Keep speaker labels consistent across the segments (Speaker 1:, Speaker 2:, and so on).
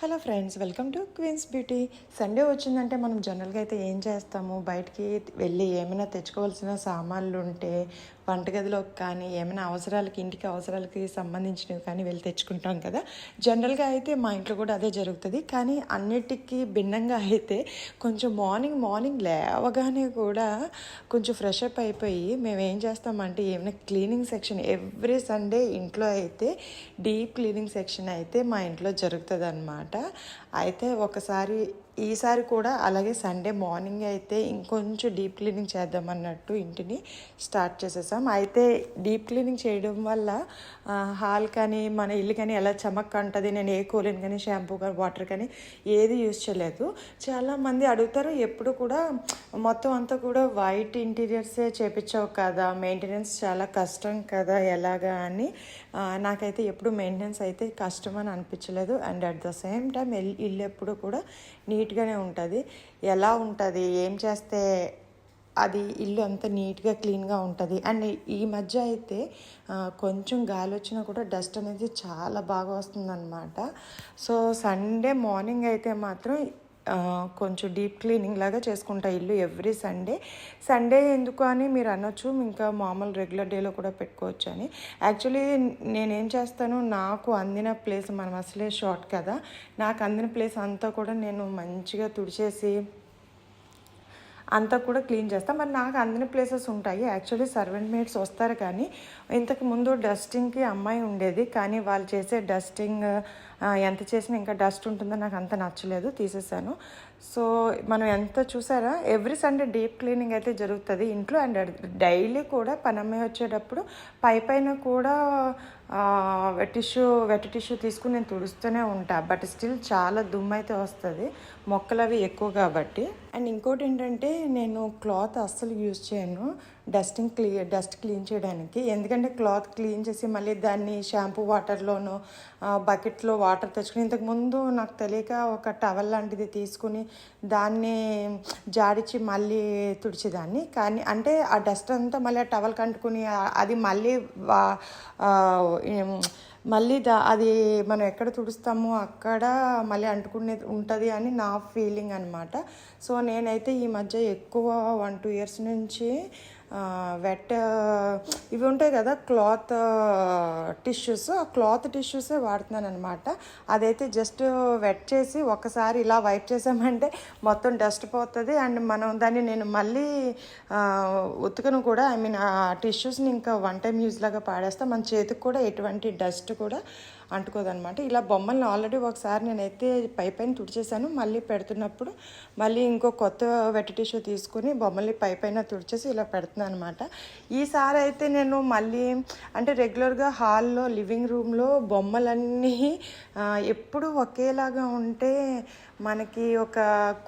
Speaker 1: Hello friends, welcome to queens beauty. Sunday వచ్చిందంటే మనం జనరల్గా అయితే ఏం చేస్తాము, బయటికి వెళ్ళి ఏమైనా తెచ్చుకోవాల్సిన సామాన్లు ఉంటే వంటగదిలోకి కానీ ఏమైనా అవసరాలకి, ఇంటికి అవసరాలకి సంబంధించినవి కానీ వెళ్ళి తెచ్చుకుంటాం కదా. జనరల్గా అయితే మా ఇంట్లో కూడా అదే జరుగుతుంది. కానీ అన్నిటికీ భిన్నంగా అయితే కొంచెం మార్నింగ్ లేవగానే కూడా కొంచెం ఫ్రెష్ అప్ అయిపోయి మేము ఏం చేస్తామంటే ఏమైనా క్లీనింగ్ సెక్షన్ ఎవ్రీ సండే ఇంట్లో అయితే డీప్ క్లీనింగ్ సెక్షన్ అయితే మా ఇంట్లో జరుగుతుంది అన్నమాట. అయితే ఈసారి కూడా అలాగే సండే మార్నింగ్ అయితే ఇంకొంచెం డీప్ క్లీనింగ్ చేద్దామన్నట్టు ఇంటిని స్టార్ట్ చేసేసాం. అయితే డీప్ క్లీనింగ్ చేయడం వల్ల హాల్ కానీ మన ఇల్లు కానీ ఎలా చమక్ అంటుంది. నేను ఏ కూలిన్ కానీ షాంపూ కానీ వాటర్ కానీ ఏది యూజ్ చేయలేదు. చాలామంది అడుగుతారు, ఎప్పుడు కూడా మొత్తం అంతా కూడా వైట్ ఇంటీరియర్సే చేపించావు కదా, మెయింటెనెన్స్ చాలా కష్టం కదా ఎలాగా అని. నాకైతే ఎప్పుడు మెయింటెనెన్స్ అయితే కష్టం అని అనిపించలేదు. And at the same time ఇల్లు ఎప్పుడు కూడా నీట్గానే ఉంటుంది. ఎలా ఉంటుంది, ఏం చేస్తే అది ఇల్లు అంతా నీట్గా క్లీన్గా ఉంటుంది. అండ్ ఈ మధ్య అయితే కొంచెం గాలి వచ్చినా కూడా డస్ట్ అనేది చాలా బాగా వస్తుందన్నమాట. సో సండే మార్నింగ్ అయితే మాత్రం కొంచెం డీప్ క్లీనింగ్ లాగా చేసుకుంటా ఇల్లు ఎవ్రీ సండే ఎందుకు అని మీరు అనొచ్చు, ఇంకా మామూలు రెగ్యులర్ డేలో కూడా పెట్టుకోవచ్చు అని. యాక్చువల్లీ నేనేం చేస్తాను, నాకు అందిన ప్లేస్, మనం అసలే షార్ట్ కదా, నాకు అందిన ప్లేస్ అంతా కూడా నేను మంచిగా తుడిచేసి అంతా కూడా క్లీన్ చేస్తాం. మరి నాకు అందిన ప్లేసెస్ ఉంటాయి. యాక్చువల్లీ సర్వెంట్ మేట్స్ వస్తారు, కానీ ఇంతకు ముందు డస్టింగ్కి అమ్మాయి ఉండేది, కానీ వాళ్ళు చేసే డస్టింగ్ ఎంత చేసినా ఇంకా డస్ట్ ఉంటుందో నాకు అంత నచ్చలేదు, తీసేసాను. సో మనం ఎంత చూసారా, ఎవ్రీ సండే డీప్ క్లీనింగ్ అయితే జరుగుతుంది ఇంట్లో. అండ్ డైలీ కూడా పనమ్మాయి వచ్చేటప్పుడు పైన కూడా వెట్ టిష్యూ తీసుకుని నేను తుడుస్తూనే ఉంటాను. బట్ స్టిల్ చాలా దుమ్ము అయితే వస్తుంది, మొక్కలు అవి ఎక్కువ కాబట్టి. అండ్ ఇంకోటి ఏంటంటే, నేను క్లాత్ అస్సలు యూజ్ చేయను డస్ట్ క్లీన్ చేయడానికి. ఎందుకంటే క్లాత్ క్లీన్ చేసి మళ్ళీ దాన్ని షాంపూ వాటర్లోనూ బకెట్లో వాటర్ తెచ్చుకుని, ఇంతకుముందు నాకు తెలియక ఒక టవల్ లాంటిది తీసుకుని దాన్ని జాడిచి మళ్ళీ తుడిచేదాన్ని. కానీ అంటే ఆ డస్ట్ అంతా మళ్ళీ ఆ టవల్ కంటుకుని అది మళ్ళీ అది మనం ఎక్కడ తుడుస్తామో అక్కడ మళ్ళీ అంటుకునేది ఉంటుంది అని నా ఫీలింగ్ అనమాట. సో నేనైతే ఈ మధ్య ఎక్కువ 1-2 years నుంచి వెట్ ఇవి ఉంటాయి కదా క్లాత్ టిష్యూస్, ఆ క్లాత్ టిష్యూసే వాడుతున్నాను అనమాట. అదైతే జస్ట్ వెట్ చేసి ఒకసారి ఇలా వైప్ చేసామంటే మొత్తం డస్ట్ పోతుంది. అండ్ నేను మళ్ళీ ఉతుకను కూడా. ఆ టిష్యూస్ని ఇంకా 1 time యూజ్ లాగా పాడేస్తాను. మన చేతికి కూడా ఎటువంటి డస్ట్ కూడా అంటుకోదనమాట. ఇలా బొమ్మల్ని ఆల్రెడీ ఒకసారి నేనైతే పైన తుడిచేసాను. మళ్ళీ పెడుతున్నప్పుడు మళ్ళీ ఇంకో కొత్త వెట్ టిష్యూ తీసుకుని బొమ్మల్ని పైన తుడిచేసి ఇలా పెడుతున్నాను అనమాట. ఈసారి అయితే నేను మళ్ళీ అంటే రెగ్యులర్గా హాల్లో, లివింగ్ రూమ్లో బొమ్మలన్నీ ఎప్పుడు ఒకేలాగా ఉంటే మనకి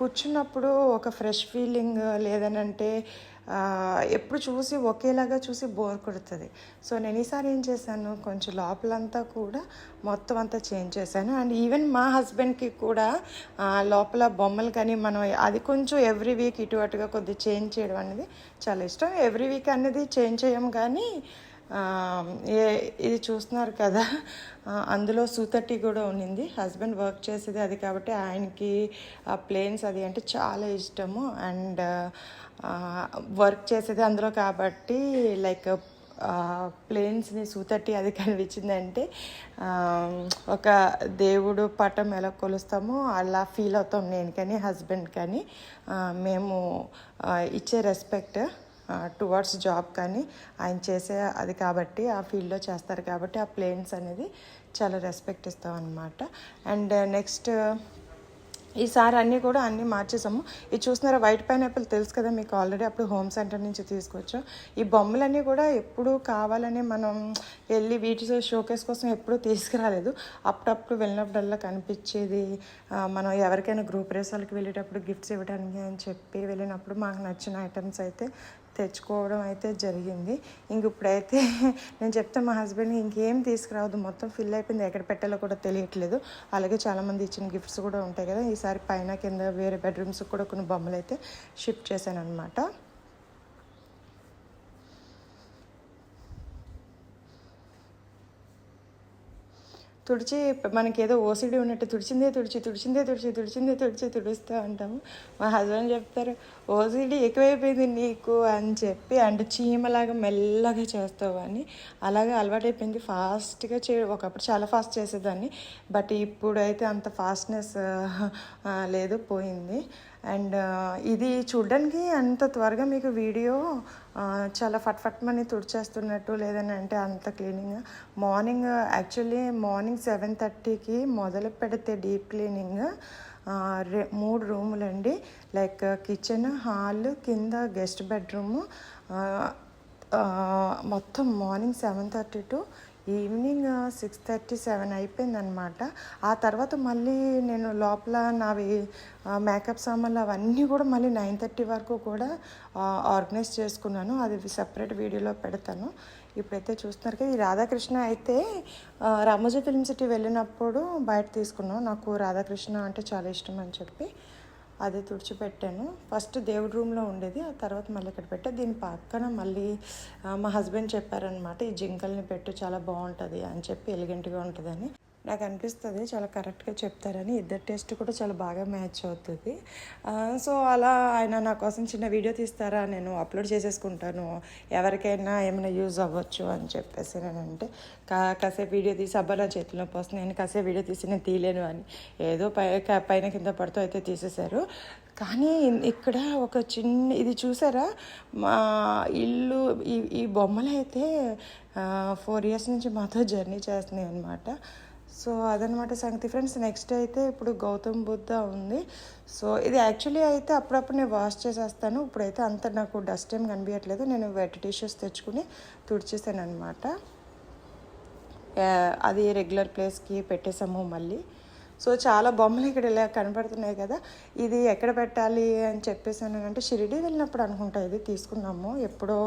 Speaker 1: కూర్చున్నప్పుడు ఒక ఫ్రెష్ ఫీలింగ్, లేదనంటే ఎప్పుడు ఒకేలాగా చూసి బోర్ కొడుతుంది. సో నేను ఈసారి ఏం చేశాను, కొంచెం లోపలంతా కూడా మొత్తం అంతా చేంజ్ చేశాను. అండ్ ఈవెన్ మా హస్బెండ్కి కూడా లోపల బొమ్మలు కానీ మనం అది కొంచెం ఎవ్రీ వీక్ ఇటు అటుగా కొద్దిగా చేంజ్ చేయడం అనేది చాలా ఇష్టం. ఎవ్రీ వీక్ అనేది చేంజ్ చేయం, కానీ ఇది చూస్తున్నారు కదా, అందులో సూతట్టి కూడా ఉన్నింది. హస్బెండ్ వర్క్ చేసేది అది కాబట్టి ఆయనకి ప్లేన్స్ అది అంటే చాలా ఇష్టము. అండ్ వర్క్ చేసేది అందులో కాబట్టి లైక్ ప్లేన్స్ని సూతట్టి అది కనిపించిందంటే ఒక దేవుడు పటం ఎలా కొలుస్తామో అలా ఫీల్ అవుతాం నేను కానీ హస్బెండ్ కానీ. మేము ఇచ్చే రెస్పెక్ట్ టువర్డ్స్ జాబ్ కానీ ఆయన చేసే అది కాబట్టి, ఆ ఫీల్డ్లో చేస్తారు కాబట్టి ఆ ప్లేన్స్ అనేది చాలా రెస్పెక్ట్ ఇస్తాం అన్నమాట. అండ్ నెక్స్ట్ ఈసారి అన్నీ మార్చేసాము. ఇది చూస్తున్నారా, వైట్ పైనాపిల్ తెలుసు కదా మీకు ఆల్రెడీ, అప్పుడు హోమ్ సెంటర్ నుంచి తీసుకొచ్చాం. ఈ బొమ్మలన్నీ కూడా ఎప్పుడు కావాలని మనం వెళ్ళి వీటి షోకేస్ కోసం ఎప్పుడూ తీసుకురాలేదు. అప్పుడప్పుడు వెళ్ళినప్పుడల్లా కనిపించేది. మనం ఎవరికైనా గ్రూప్ రేసాలకి వెళ్ళేటప్పుడు గిఫ్ట్స్ ఇవ్వడానికి అని చెప్పి వెళ్ళినప్పుడు మాకు నచ్చిన ఐటమ్స్ అయితే తెచ్చుకోవడం అయితే జరిగింది. ఇప్పుడైతే నేను చెప్తాను మా హస్బెండ్కి ఇంకేం తీసుకురావద్దు, మొత్తం ఫిల్ అయిపోయింది, ఎక్కడ పెట్టాలో కూడా తెలియట్లేదు. అలాగే చాలామంది ఇచ్చిన గిఫ్ట్స్ కూడా ఉంటాయి కదా. ఈసారి పైన కింద వేరే బెడ్రూమ్స్కి కూడా కొన్ని బొమ్మలు అయితే షిఫ్ట్ చేశాను అనమాట. తుడిచి మనకేదో ఓసిడి ఉన్నట్టు తుడుస్తూ ఉంటాము. మా హస్బెండ్ చెప్తారు, ఓసిడి ఎక్కువైపోయింది నీకు అని చెప్పి, అంటే చీమలాగా మెల్లగా చేస్తావు అని. అలాగే అలవాటైపోయింది ఫాస్ట్గా ఒకప్పుడు చాలా ఫాస్ట్ చేసేదాన్ని, బట్ ఇప్పుడైతే అంత ఫాస్ట్నెస్ లేదు, పోయింది. అండ్ ఇది చూడ్డానికి అంత త్వరగా మీకు వీడియో చాలా ఫట్మని తుడిచేస్తున్నట్టు లేదని అంటే అంత క్లీనింగ్. మార్నింగ్ యాక్చువల్లీ మార్నింగ్ 7:30కి మొదలు పెడితే డీప్ క్లీనింగ్ 3 రూములండి, లైక్ కిచెన్, హాల్, కింద గెస్ట్ బెడ్రూము, మొత్తం మార్నింగ్ 7:30 టు ఈవినింగ్ 6:30-7 అయిపోయిందనమాట. ఆ తర్వాత మళ్ళీ నేను లోపల నావి మేకప్ సామాన్లు అవన్నీ కూడా మళ్ళీ 9:30 వరకు కూడా ఆర్గనైజ్ చేసుకున్నాను. అది సెపరేట్ వీడియోలో పెడతాను. ఇప్పుడైతే చూస్తున్నారు కదా, ఈ రాధాకృష్ణ అయితే రామోజీ ఫిల్మ్ సిటీ వెళ్ళినప్పుడు బయట తీసుకున్నాను. నాకు రాధాకృష్ణ అంటే చాలా ఇష్టం అని చెప్పి అది తుడిచిపెట్టాను. ఫస్ట్ దేవుడి రూమ్లో ఉండేది, ఆ తర్వాత మళ్ళీ ఇక్కడ పెట్టా. దీని పక్కన మళ్ళీ మా హస్బెండ్ చెప్పారనమాట, ఈ జింకల్ని పెట్టు చాలా బాగుంటుంది అని చెప్పి, ఎలిగెంట్గా ఉంటుందని. నాకు అనిపిస్తుంది చాలా కరెక్ట్గా చెప్తారని. ఇద్దరు టేస్ట్ కూడా చాలా బాగా మ్యాచ్ అవుతుంది. సో అలా ఆయన నా కోసం చిన్న వీడియో తీస్తారా, నేను అప్లోడ్ చేసేసుకుంటాను, ఎవరికైనా ఏమైనా యూజ్ అవ్వచ్చు అని చెప్పేసి నేనంటే, కాసేపు వీడియో తీసి అబ్బా నా చేతిలో పోస్తుంది, నేను కాసేపు వీడియో తీసి నేను తీయలేను అని ఏదో పైన కింద పడుతూ అయితే తీసేశారు. కానీ ఇక్కడ ఒక చిన్న ఇది చూసారా, మా ఇల్లు ఈ బొమ్మలు అయితే 4 years నుంచి మాతో జర్నీ చేస్తున్నాయి అనమాట. సో అదనమాట సంగతి ఫ్రెండ్స్. నెక్స్ట్ అయితే ఇప్పుడు గౌతమ్ బుద్ధ ఉంది. సో ఇది యాక్చువల్లీ అయితే అప్పుడప్పుడు నేను వాష్ చేసేస్తాను. ఇప్పుడైతే అంత నాకు డస్ట్ ఏం కనిపించట్లేదు. నేను వెట్ టిష్యూస్ తెచ్చుకుని తుడిచేసాను అనమాట. అది రెగ్యులర్ ప్లేస్కి పెట్టేసాము మళ్ళీ. సో చాలా బొమ్మలు ఇక్కడ ఇలా కనబడుతున్నాయి కదా, ఇది ఎక్కడ పెట్టాలి అని చెప్పేసాను అంటే షిరిడి వెళ్ళినప్పుడు అనుకుంటా ఇది తీసుకున్నాము, ఎప్పుడో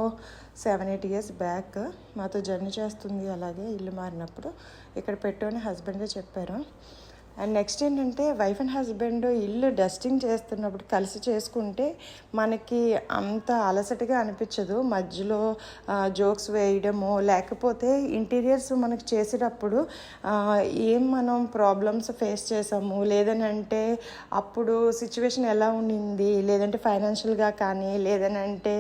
Speaker 1: 7-8 years బ్యాక్. మాతో జర్నీ చేస్తుంది అలాగే ఇల్లు మారినప్పుడు ఇక్కడ పెట్టు అని హస్బెండే చెప్పారు. అండ్ నెక్స్ట్ ఏంటంటే వైఫ్ అండ్ హస్బెండ్ ఇల్లు డస్టింగ్ చేస్తున్నప్పుడు కలిసి చేసుకుంటే మనకి అంత అలసటగా అనిపించదు. మధ్యలో జోక్స్ వేయడము, లేకపోతే ఇంటీరియర్స్ మనకి చేసేటప్పుడు ఏం మనం ప్రాబ్లమ్స్ ఫేస్ చేసాము, లేదనంటే అప్పుడు సిచ్యువేషన్ ఎలా ఉండింది, లేదంటే ఫైనాన్షియల్గా కానీ, లేదనంటే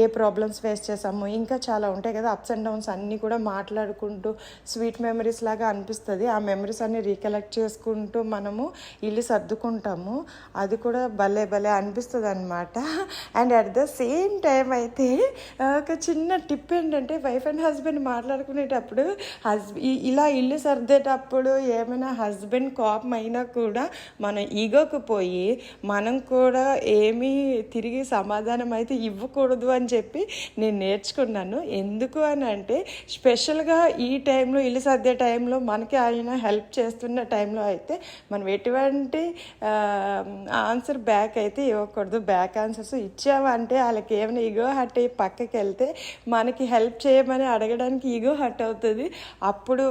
Speaker 1: ఏ ప్రాబ్లమ్స్ ఫేస్ చేసాము, ఇంకా చాలా ఉంటాయి కదా అప్స్ అండ్ డౌన్స్, అన్నీ కూడా మాట్లాడుకుంటూ స్వీట్ మెమరీస్ లాగా అనిపిస్తుంది. ఆ మెమరీస్ అన్నీ రీకలెక్ట్ చేసుకుంటూ మనము ఇల్లు సర్దుకుంటాము. అది కూడా భలే అనిపిస్తుంది అనమాట. And at the same time అయితే ఒక చిన్న టిప్ ఏంటంటే, వైఫ్ అండ్ హస్బెండ్ మాట్లాడుకునేటప్పుడు ఇలా ఇల్లు సర్దేటప్పుడు ఏమైనా హస్బెండ్ కోపం అయినా కూడా మనం ఈగోకు పోయి మనం కూడా ఏమీ తిరిగి సమాధానం అయితే ఇవ్వకూడదు అని చెప్పి నేను నేర్చుకున్నాను. ఎందుకు అని అంటే, స్పెషల్గా ఈ టైంలో ఇల్లు సర్దే టైంలో మనకి ఆయన హెల్ప్ చేస్తున్న టైంలో అయితే మనం ఎటువంటి ఆన్సర్ బ్యాక్ అయితే ఇవ్వకూడదు. బ్యాక్ ఆన్సర్స్ ఇచ్చామంటే వాళ్ళకి ఏమైనా ఈగో హర్ట్ అయ్యి పక్కకి వెళ్తే మనకి హెల్ప్ చేయమని అడగడానికి ఈగో హర్ట్ అవుతుంది. అప్పుడు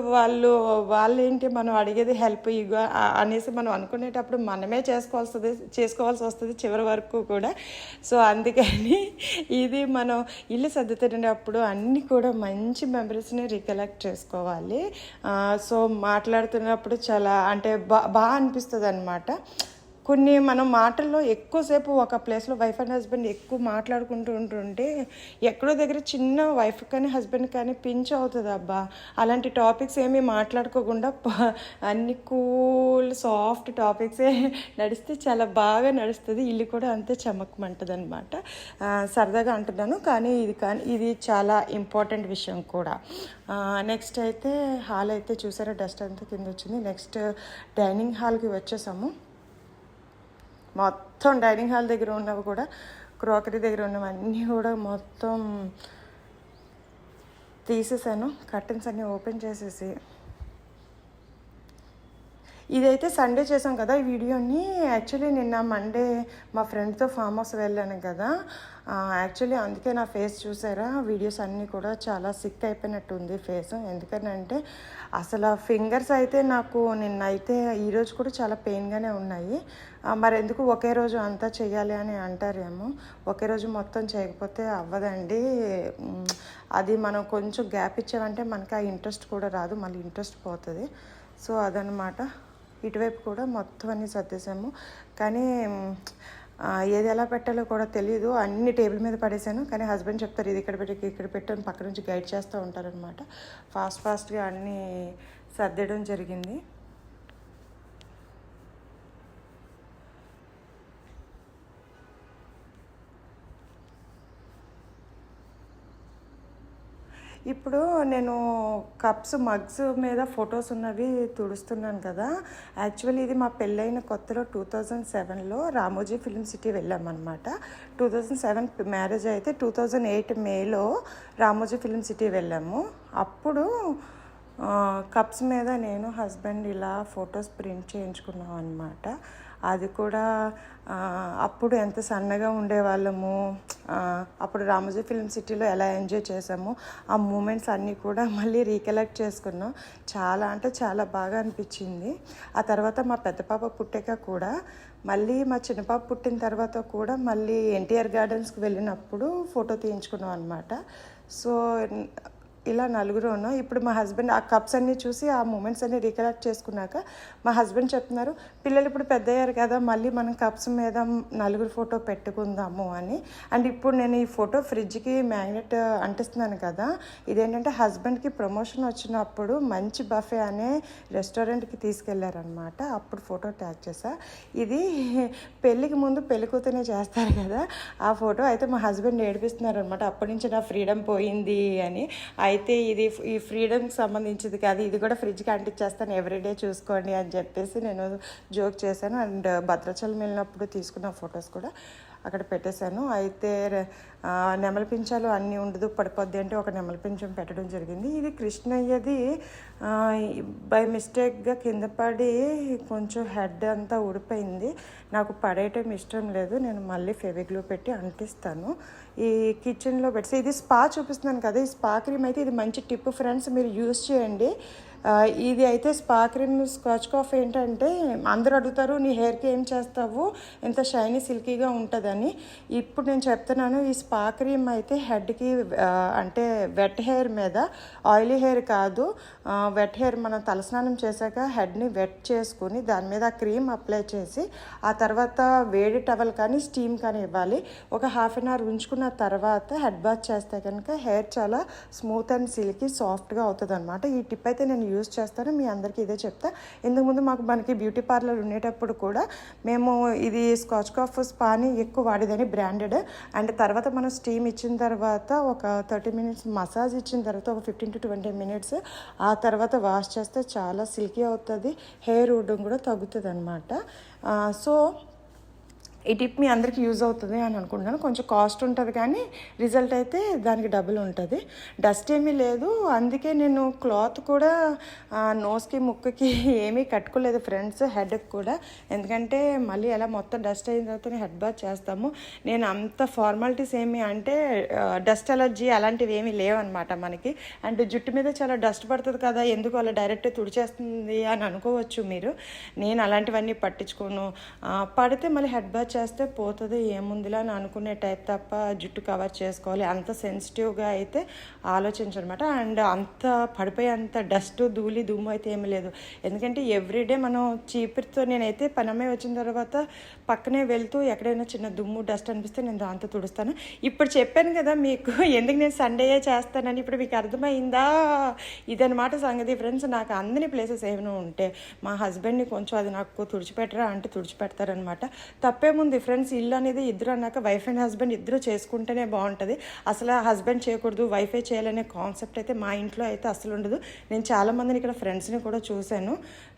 Speaker 1: వాళ్ళేంటి మనం అడిగేది హెల్ప్ ఈగో అనేసి మనం అనుకునేటప్పుడు మనమే చేసుకోవాల్సి వస్తుంది చివరి వరకు కూడా. సో అందుకని ఇది మనం ఇల్లు సర్దుతున్నప్పుడు అన్నీ కూడా మంచి మెమరీస్ని రికలెక్ట్ చేసుకోవాలి. సో మాట్లాడుతున్నప్పుడు చాలా అంటే బాగా అనిపిస్తుంది అనమాట. కొన్ని మనం మాటల్లో ఎక్కువసేపు ఒక ప్లేస్లో వైఫ్ అండ్ హస్బెండ్ ఎక్కువ మాట్లాడుకుంటూ ఉంటుంటే ఎక్కడో దగ్గర చిన్న వైఫ్ కానీ హస్బెండ్ కానీ పించ్ అవుతుంది. అబ్బా అలాంటి టాపిక్స్ ఏమీ మాట్లాడుకోకుండా అన్ని కూల్ సాఫ్ట్ టాపిక్సే నడిస్తే చాలా బాగా నడుస్తుంది. ఇల్లు కూడా అంతే చమకమంటుంది అనమాట. సరదాగా అంటున్నాను కానీ ఇది చాలా ఇంపార్టెంట్ విషయం కూడా. నెక్స్ట్ అయితే హాల్ అయితే చూసారా, డస్ట్ అంతా కింద వచ్చింది. నెక్స్ట్ డైనింగ్ హాల్కి వచ్చేసాము. మొత్తం డైనింగ్ హాల్ దగ్గర ఉన్నవి కూడా, క్రోకరీ దగ్గర ఉన్నవన్నీ కూడా మొత్తం తీసేసాను. కర్టన్స్ అన్నీ ఓపెన్ చేసేసి, ఇదైతే సండే చేసాం కదా ఈ వీడియోని. యాక్చువల్లీ నిన్న మండే మా ఫ్రెండ్తో ఫామ్ హౌస్ వెళ్ళాను కదా, యాక్చువల్లీ అందుకే నా ఫేస్ చూసారా, వీడియోస్ అన్నీ కూడా చాలా సిక్ అయిపోయినట్టు ఉంది ఫేస్. ఎందుకనంటే అసలు ఫింగర్స్ అయితే నాకు నిన్నైతే ఈరోజు కూడా చాలా పెయిన్గానే ఉన్నాయి. మరి ఎందుకు ఒకే రోజు అంతా చేయాలి అని అంటారేమో. ఒకే రోజు మొత్తం చేయకపోతే అవ్వదండి. అది మనం కొంచెం గ్యాప్ ఇచ్చామంటే మనకి ఆ ఇంట్రెస్ట్ కూడా రాదు, మళ్ళీ ఇంట్రెస్ట్ పోతుంది. సో అదనమాట. ఇటువైపు కూడా మొత్తం అన్నీ సర్దేశాము. కానీ ఏది ఎలా పెట్టాలో కూడా తెలియదు. అన్ని టేబుల్ మీద పడేసాను. కానీ హస్బెండ్ చెప్తారు ఇది ఇక్కడ పెట్టి ఇక్కడ పెట్టని పక్క నుంచి గైడ్ చేస్తూ ఉంటారనమాట. ఫాస్ట్గా అన్నీ సర్దడం జరిగింది. ఇప్పుడు నేను కప్స్ మగ్స్ మీద ఫొటోస్ ఉన్నవి తుడుస్తున్నాను కదా. యాక్చువల్లీ ఇది మా పెళ్ళైన కొత్తలో 2007లో రామోజీ ఫిల్మ్ సిటీ వెళ్ళామన్నమాట. 2007 మ్యారేజ్ అయితే 2008 మేలో రామోజీ ఫిల్మ్ సిటీ వెళ్ళాము. అప్పుడు కప్స్ మీద నేను హస్బెండ్ ఇలా ఫొటోస్ ప్రింట్ చేయించుకున్నాం అనమాట. అది కూడా అప్పుడు ఎంత సన్నగా ఉండేవాళ్ళము, అప్పుడు రామోజీ ఫిల్మ్ సిటీలో ఎలా ఎంజాయ్ చేసాము, ఆ మూమెంట్స్ అన్నీ కూడా మళ్ళీ రీకలెక్ట్ చేసుకున్నాం. చాలా అంటే చాలా బాగా అనిపించింది. ఆ తర్వాత మా పెద్ద పాప పుట్టాక కూడా మళ్ళీ మా చిన్న పాప పుట్టిన తర్వాత కూడా మళ్ళీ ఎన్టీఆర్ గార్డెన్స్కి వెళ్ళినప్పుడు ఫోటో తీయించుకున్నాం అనమాట. సో ఇలా నలుగురు ఉన్నాం. ఇప్పుడు మా హస్బెండ్ ఆ కప్స్ అన్నీ చూసి ఆ మూమెంట్స్ అన్నీ రీకలెక్ట్ చేసుకున్నాక మా హస్బెండ్ చెప్తున్నారు, పిల్లలు ఇప్పుడు పెద్దయ్యారు కదా, మళ్ళీ మనం కప్స్ మీద నలుగురు ఫోటో పెట్టుకుందాము అని. అండ్ ఇప్పుడు నేను ఈ ఫోటో ఫ్రిడ్జ్కి మ్యాగ్నెట్ అంటిస్తున్నాను కదా, ఇదేంటంటే హస్బెండ్కి ప్రమోషన్ వచ్చినప్పుడు మంచి బఫే అనే రెస్టారెంట్కి తీసుకెళ్లారనమాట. అప్పుడు ఫోటో ట్యాగ్ చేశా. ఇది పెళ్ళికి ముందు పెళ్లి కూతునే చేస్తారు కదా, ఆ ఫోటో అయితే మా హస్బెండ్ ఏడిపిస్తున్నారు అనమాట. అప్పటి నుంచి నా ఫ్రీడమ్ పోయింది అని. అయితే ఇది ఈ ఫ్రీడమ్కి సంబంధించింది కాదు, ఇది కూడా ఫ్రిడ్జ్కి అంటించేస్తాను ఎవ్రీడే చూసుకోండి అని చెప్పేసి నేను జోక్ చేశాను. అండ్ భద్రాచలం వెళ్ళినప్పుడు తీసుకున్న ఫొటోస్ కూడా అక్కడ పెట్టేశాను. అయితే నెమలి పించాలు అన్నీ ఉండదు పడిపోద్ది అంటే ఒక నెమలి పింఛం పెట్టడం జరిగింది. ఇది కృష్ణయ్యది బై మిస్టేక్గా కింద పడి కొంచెం హెడ్ అంతా ఊడిపోయింది. నాకు పడేయటం ఇష్టం లేదు, నేను మళ్ళీ ఫెవిగ్లూ పెట్టి అంటిస్తాను. ఈ కిచెన్లో పెట్టి ఇది స్పా చూపిస్తున్నాను కదా, ఈ స్పా క్రీమ్ అయితే ఇది మంచి టిప్ ఫ్రెండ్స్, మీరు యూస్ చేయండి. ఇది అయితే స్పా క్రీమ్ స్కాచ్ కాఫ్ ఏంటంటే అందరూ అడుగుతారు నీ హెయిర్కి ఏం చేస్తావు ఎంత షైనీ సిల్కీగా ఉంటుందని. ఇప్పుడు నేను చెప్తున్నాను, ఈ స్పా క్రీమ్ అయితే హెడ్కి అంటే వెట్ హెయిర్ మీద, ఆయిలీ హెయిర్ కాదు, వెట్ హెయిర్ మనం తలస్నానం చేశాక హెడ్ని వెట్ చేసుకుని దాని మీద ఆ క్రీమ్ అప్లై చేసి ఆ తర్వాత వేడి టవల్ కానీ స్టీమ్ కానీ ఇవ్వాలి. ఒక హాఫ్ అన్ అవర్ ఉంచుకున్న తర్వాత హెడ్ బాత్ చేస్తే కనుక హెయిర్ చాలా స్మూత్ అండ్ సిల్కీ సాఫ్ట్గా అవుతుంది అనమాట. ఈ టిప్ అయితే నేను యూజ్ చేస్తాను, మీ అందరికీ ఇదే చెప్తా. ఇంతకుముందు మనకి బ్యూటీ పార్లర్ ఉండేటప్పుడు కూడా మేము ఇది స్కాచ్ కాఫ్ స్పాని ఎక్కువ వాడేదని బ్రాండెడ్. అండ్ తర్వాత మనం స్టీమ్ ఇచ్చిన తర్వాత ఒక 30 మినిట్స్ మసాజ్ ఇచ్చిన తర్వాత ఒక 15 to 20 మినిట్స్ ఆ తర్వాత వాష్ చేస్తే చాలా సిల్కీ అవుతుంది, హెయిర్ ఊడడం కూడా తగ్గుతుంది అనమాట. సో ఈ టిప్ మీ అందరికీ యూజ్ అవుతుంది అని అనుకుంటున్నాను. కొంచెం కాస్ట్ ఉంటుంది కానీ రిజల్ట్ అయితే దానికి డబుల్ ఉంటుంది. డస్ట్ ఏమీ లేదు, అందుకే నేను క్లాత్ కూడా నోస్కి ముక్కుకి ఏమీ కట్టుకోలేదు ఫ్రెండ్స్, హెడ్కి కూడా. ఎందుకంటే మళ్ళీ అలా మొత్తం డస్ట్ అయిన తర్వాత హెడ్ బాత్ చేస్తాము. నేను అంత ఫార్మాలిటీస్ ఏమి అంటే డస్ట్ అలర్జీ అలాంటివి ఏమీ లేవన్నమాట మనకి. అండ్ జుట్టు మీద చాలా డస్ట్ పడుతుంది కదా, ఎందుకు అలా డైరెక్ట్ తుడిచేస్తుంది అని అనుకోవచ్చు మీరు. నేను అలాంటివన్నీ పట్టించుకోను. పడితే మళ్ళీ హెడ్ బాత్ చేస్తే పోతుంది ఏముందిలా అని అనుకునే టైప్ తప్ప జుట్టు కవర్ చేసుకోవాలి అంత సెన్సిటివ్గా అయితే ఆలోచించనమాట. అండ్ అంత పడిపోయి అంత డస్ట్ ధూళి దుమ్ము అయితే ఏమీ లేదు. ఎందుకంటే ఎవ్రీడే మనం చీపురుతో, నేనైతే పనమే వచ్చిన తర్వాత పక్కనే వెళ్తూ ఎక్కడైనా చిన్న దుమ్ము డస్ట్ అనిపిస్తే నేను దాంతో తుడుస్తాను. ఇప్పుడు చెప్పాను కదా మీకు ఎందుకు నేను సండేయే చేస్తానని, ఇప్పుడు మీకు అర్థమైందా? ఇదనమాట సంగతి ఫ్రెండ్స్. నాకు అందని ప్లేసెస్ ఏమైనా ఉంటే మా హస్బెండ్ని కొంచెం అది నాకు తుడిచిపెట్టరా అంటే తుడిచిపెడతారనమాట. తప్పేముంది ఫ్రెండ్స్, ఇల్లు అనేది ఇద్దరు అన్నాక వైఫ్ అండ్ హస్బెండ్ ఇద్దరు చేసుకుంటేనే బాగుంటుంది. అసలు హస్బెండ్ చేయకూడదు వైఫే చేయాలనే కాన్సెప్ట్ అయితే మా ఇంట్లో అయితే అసలు ఉండదు. నేను చాలామందిని ఇక్కడ ఫ్రెండ్స్ని కూడా చూశాను.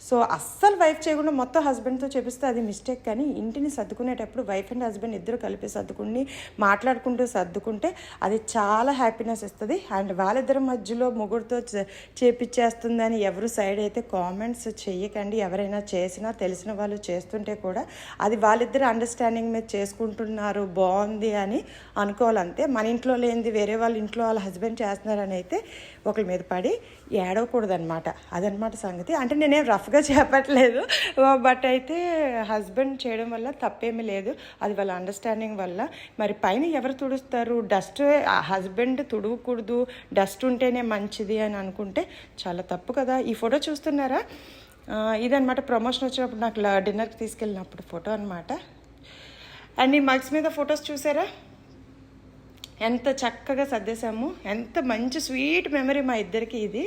Speaker 1: సో అస్సలు వైఫ్ చేయకుండా మొత్తం హస్బెండ్తో చేపిస్తే అది మిస్టేక్. కానీ ఇంటిని సర్దుకునేటప్పుడు వైఫ్ అండ్ హస్బెండ్ ఇద్దరు కలిపి సర్దుకుని మాట్లాడుకుంటూ సర్దుకుంటే అది చాలా హ్యాపీనెస్ ఇస్తుంది. అండ్ వాళ్ళిద్దరి మధ్యలో ముగ్గురితో చేపిచ్చేస్తుందని ఎవరు సైడ్ అయితే కామెంట్స్ చెయ్యకండి. ఎవరైనా చేసినా తెలిసిన వాళ్ళు చేస్తుంటే కూడా అది వాళ్ళిద్దరు అండర్స్టాండింగ్ మీద చేసుకుంటున్నారు బాగుంది అని అనుకోవాలంతే. మన ఇంట్లో లేనిది వేరే వాళ్ళ ఇంట్లో వాళ్ళ హస్బెండ్ చేస్తున్నారని అయితే ఒకరి మీద పడి ఏడవకూడదనమాట. అదనమాట సంగతి. అంటే నేనేం రఫ్గా చెప్పట్లేదు, బట్ అయితే హస్బెండ్ చేయడం వల్ల తప్పేమీ లేదు, అది వాళ్ళ అండర్స్టాండింగ్ వల్ల. మరి పైన ఎవరు తుడుస్తారు? డస్ట్ హస్బెండ్ తుడవకూడదు, డస్ట్ ఉంటేనే మంచిది అని అనుకుంటే చాలా తప్పు కదా. ఈ ఫోటో చూస్తున్నారా, ఇదనమాట ప్రమోషన్ వచ్చినప్పుడు నాకు డిన్నర్కి తీసుకెళ్ళినప్పుడు ఫోటో అనమాట. అండ్ ఈ మగ్స్ మీద ఫొటోస్ చూసారా, ఎంత చక్కగా సర్దేశాము, ఎంత మంచి స్వీట్ మెమరీ మా ఇద్దరికి ఇది.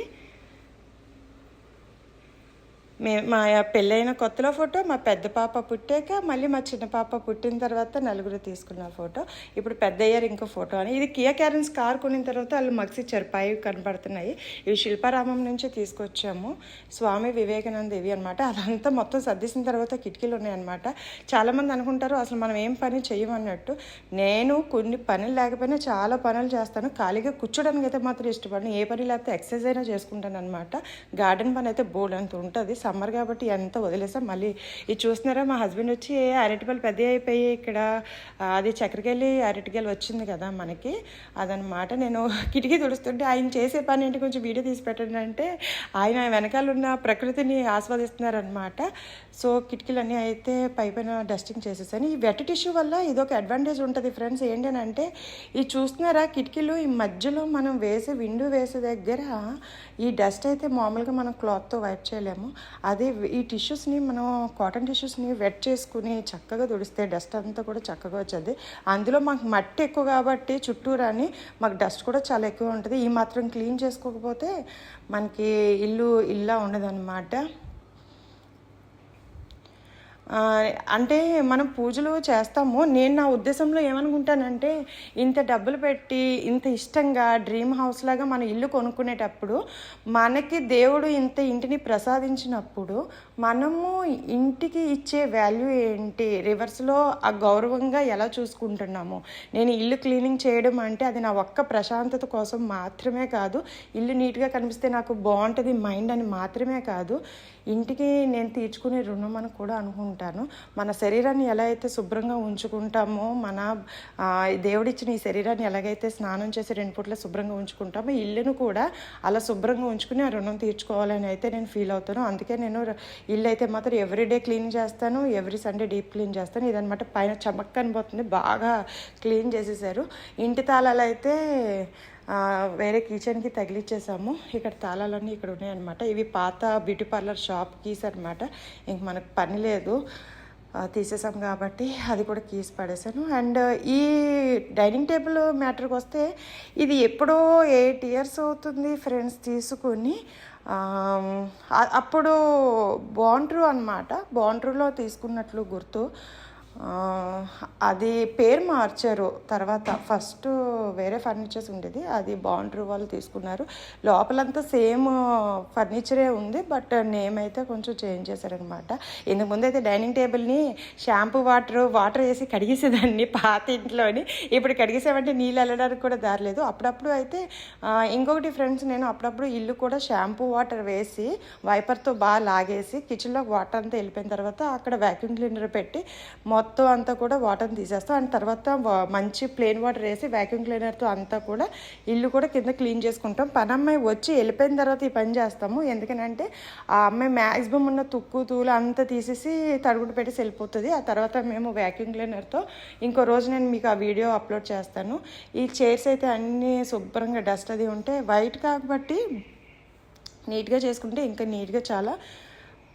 Speaker 1: మా పెళ్ళైన కొత్తలో ఫోటో, మా పెద్ద పాప పుట్టాక, మళ్ళీ మా చిన్న పాప పుట్టిన తర్వాత నలుగురు తీసుకున్న ఫోటో, ఇప్పుడు పెద్ద అయ్యారు ఇంకో ఫోటో అని. ఇది కియా క్యారెన్స్ కార్ కొనిన తర్వాత వాళ్ళు మగ్స్ ఇచ్చారు, పైవి కనపడుతున్నాయి. ఇవి శిల్పారామం నుంచి తీసుకొచ్చాము, స్వామి వివేకానంద ఇవి అనమాట. అదంతా మొత్తం సర్దేసిన తర్వాత కిటికీలు ఉన్నాయన్నమాట. చాలామంది అనుకుంటారు అసలు మనం ఏం పని చెయ్యమన్నట్టు. నేను కొన్ని పనులు లేకపోయినా చాలా పనులు చేస్తాను, ఖాళీగా కూర్చోడానికి అయితే మాత్రం ఇష్టపడను. ఏ పని లేకపోతే ఎక్సర్సైజ్ అయినా చేసుకుంటాను అనమాట. గార్డెన్ పని అయితే బోర్డు అంత ఉంటుంది, సమ్మర్ కాబట్టి ఎంత వదిలేసాం. మళ్ళీ ఇది చూస్తున్నారా, మా హస్బెండ్ వచ్చి అరటిపళ్ళు పెద్ద అయిపోయి ఇక్కడ అది చక్కెరకెళ్ళి అరటికాయలు వచ్చింది కదా మనకి, అదనమాట. నేను కిటికీ తుడుస్తుంటే ఆయన చేసే పని ఏంటి కొంచెం వీడియో తీసి పెట్టండి అంటే ఆయన వెనకాల ఉన్న ప్రకృతిని ఆస్వాదిస్తున్నారనమాట. సో కిటికీలన్నీ అయితే పైన డస్టింగ్ చేసేసాను. ఈ వెట్ టిష్యూ వల్ల ఇదొక అడ్వాంటేజ్ ఉంటుంది ఫ్రెండ్స్. ఏంటంటే ఈ చూస్తున్నారా కిటికీలు ఈ మధ్యలో మనం విండో వేసే దగ్గర ఈ డస్ట్ అయితే మామూలుగా మనం క్లాత్తో వైప్ చేయలేము. అదే ఈ టిష్యూస్ని మనం కాటన్ టిష్యూస్ని వెట్ చేసుకుని చక్కగా తుడిస్తే డస్ట్ అంతా కూడా చక్కగా వచ్చేది. అందులో మాకు మట్టి ఎక్కువ కాబట్టి చుట్టూరాని మాకు డస్ట్ కూడా చాలా ఎక్కువ ఉంటుంది. ఈ మాత్రం క్లీన్ చేసుకోకపోతే మనకి ఇల్లా ఉండదన్నమాట. అంటే మనం పూజలు చేస్తాము. నేను నా ఉద్దేశంలో ఏమనుకుంటానంటే ఇంత డబ్బులు పెట్టి ఇంత ఇష్టంగా డ్రీమ్ హౌస్ లాగా మన ఇల్లు కొనుక్కునేటప్పుడు మనకి దేవుడు ఇంటిని ప్రసాదించినప్పుడు మనము ఇంటికి ఇచ్చే వాల్యూ ఏంటి, రివర్స్లో ఆ గౌరవంగా ఎలా చూసుకుంటున్నాము. నేను ఇల్లు క్లీనింగ్ చేయడం అంటే అది నా ఒక్క ప్రశాంతత కోసం మాత్రమే కాదు, ఇల్లు నీట్గా కనిపిస్తే నాకు బాగుంటుంది మైండ్ అని మాత్రమే కాదు, ఇంటికి నేను తీర్చుకునే రుణం అని కూడా అనుకుంటాను. మన శరీరాన్ని ఎలా అయితే శుభ్రంగా ఉంచుకుంటామో, మన దేవుడిచ్చిన ఈ శరీరాన్ని ఎలాగైతే స్నానం చేసి 2 పూట్ల శుభ్రంగా ఉంచుకుంటామో, ఇల్లును కూడా అలా శుభ్రంగా ఉంచుకుని ఆ రుణం తీర్చుకోవాలని అయితే నేను ఫీల్ అవుతాను. అందుకే నేను ఇల్లు అయితే మాత్రం ఎవ్రీడే క్లీన్ చేస్తాను, ఎవ్రీ సండే డీప్ క్లీన్ చేస్తాను. ఇదనమాట పైన చమక్ కనిపోతుంది, బాగా క్లీన్ చేసేసారు. ఇంటి తాళాలు అయితే వేరే కిచెన్కి తగిలిచ్చేసాము. ఇక్కడ తాళాలన్నీ ఇక్కడ ఉన్నాయన్నమాట. ఇవి పాత బ్యూటీ పార్లర్ షాప్ కీస్ అనమాట. ఇంక మనకు పని లేదు, తీసేసాం కాబట్టి అది కూడా కీస్ పడేసాను. అండ్ ఈ డైనింగ్ టేబుల్ మ్యాటర్కి వస్తే ఇది ఎప్పుడో 8 years అవుతుంది ఫ్రెండ్స్ తీసుకుని. అప్పుడు బాండ్రూ అనమాట, బాండ్రూలో తీసుకున్నట్లు గుర్తు. అది పేరు మార్చారు తర్వాత, ఫస్ట్ వేరే ఫర్నిచర్స్ ఉండేది, అది బాండ్రూ వాళ్ళు తీసుకున్నారు. లోపలంతా సేమ్ ఫర్నిచరే ఉంది, బట్ నేమ్ అయితే కొంచెం చేంజ్ చేశారనమాట. ఇంతకు ముందు అయితే డైనింగ్ టేబుల్ని షాంపూ వాటర్ వేసి కడిగేసేదాన్ని పాత ఇంట్లోని. ఇప్పుడు కడిగేసామంటే నీళ్ళు వెళ్ళడానికి కూడా దారి లేదు. అప్పుడప్పుడు అయితే ఇంకొకటి ఫ్రెండ్స్, నేను అప్పుడప్పుడు ఇల్లు కూడా షాంపూ వాటర్ వేసి వైపర్తో బాగా లాగేసి కిచెన్లో వాటర్ అంతా వెళ్ళిపోయిన తర్వాత అక్కడ వ్యాక్యూమ్ క్లీనర్ పెట్టి మొత్తం అంతా కూడా వాటర్ని తీసేస్తాం. అండ్ తర్వాత మంచి ప్లెయిన్ వాటర్ వేసి వ్యాక్యూమ్ క్లీనర్తో అంతా కూడా ఇల్లు కూడా కింద క్లీన్ చేసుకుంటాం. పనమ్మాయి వచ్చి వెళ్ళిపోయిన తర్వాత ఈ పని చేస్తాము. ఎందుకనంటే ఆ అమ్మాయి మ్యాక్సిమం ఉన్న తుక్కు తూలు అంతా తీసేసి తడుగుడు పెట్టేసి వెళ్ళిపోతుంది. ఆ తర్వాత మేము వ్యాక్యూమ్ క్లీనర్తో ఇంకో రోజు నేను మీకు ఆ వీడియో అప్లోడ్ చేస్తాను. ఈ చైర్స్ అయితే అన్నీ శుభ్రంగా డస్ట్ అది ఉంటే వైట్ కాబట్టి నీట్గా చేసుకుంటే ఇంకా నీట్గా చాలా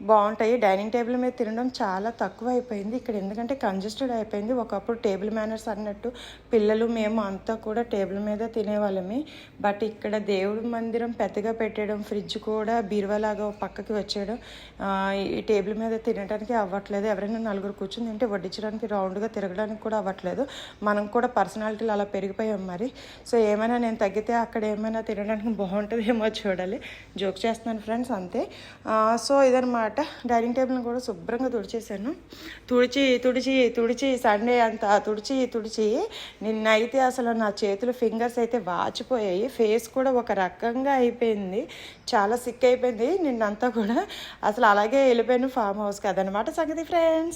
Speaker 1: బాగుంటాయి. డైనింగ్ టేబుల్ మీద తినడం చాలా తక్కువ అయిపోయింది ఇక్కడ, ఎందుకంటే కంజెస్టెడ్ అయిపోయింది. ఒకప్పుడు టేబుల్ మేనర్స్ అన్నట్టు పిల్లలు మేము అంతా కూడా టేబుల్ మీద తినేవాళ్ళమి. బట్ ఇక్కడ దేవుడి మందిరం పెద్దగా పెట్టడం, ఫ్రిడ్జ్ కూడా బీరువాలాగా పక్కకి వచ్చేయడం, ఈ టేబుల్ మీద తినడానికి అవ్వట్లేదు. ఎవరైనా 4 కూర్చుని తింటే వడ్డించడానికి రౌండ్గా తిరగడానికి కూడా అవ్వట్లేదు. మనం కూడా పర్సనాలిటీలు అలా పెరిగిపోయాం మరి. సో ఏమైనా నేను తగ్గితే అక్కడ ఏమైనా తినడానికి బాగుంటుందేమో చూడాలి. జోక్ చేస్తున్నాను ఫ్రెండ్స్, అంతే. సో ఇదనమాట, డైనింగ్ టేబుల్ని కూడా శుభ్రంగా తుడిచేసాను. తుడిచి సండే అంతా తుడిచి నిన్నైతే అసలు నా చేతులు ఫింగర్స్ అయితే వాచిపోయాయి. ఫేస్ కూడా ఒక రకంగా అయిపోయింది, చాలా సిక్ అయిపోయింది నిన్నంతా కూడా. అసలు అలాగే వెళ్ళిపోయాను ఫామ్ హౌస్కి. అదనమాట సంగతి ఫ్రెండ్స్.